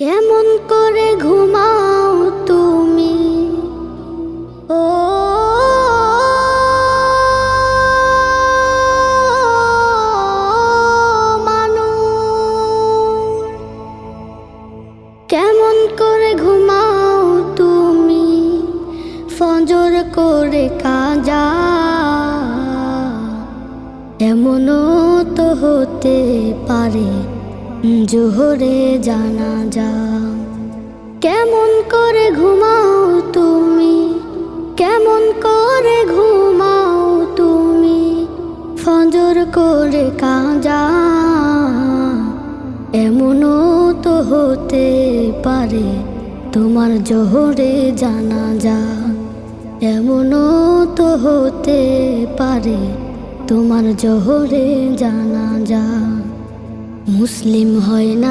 কেমন করে ঘুমাও তুমি ও মানুষ, কেমন করে ঘুমাও তুমি ফজর করে কাজা, এমনও তো হতে পারে জোহরে জানাজা। কেমন করে ঘুমাও তুমি, কেমন করে ঘুমাও তুমি ফজর করে কাজা, এমনও তো হতে পারে তোমার জোহরে জানাজা, এমনও তো হতে পারে তোমার জোহরে জানাজা। মুসলিম হয় না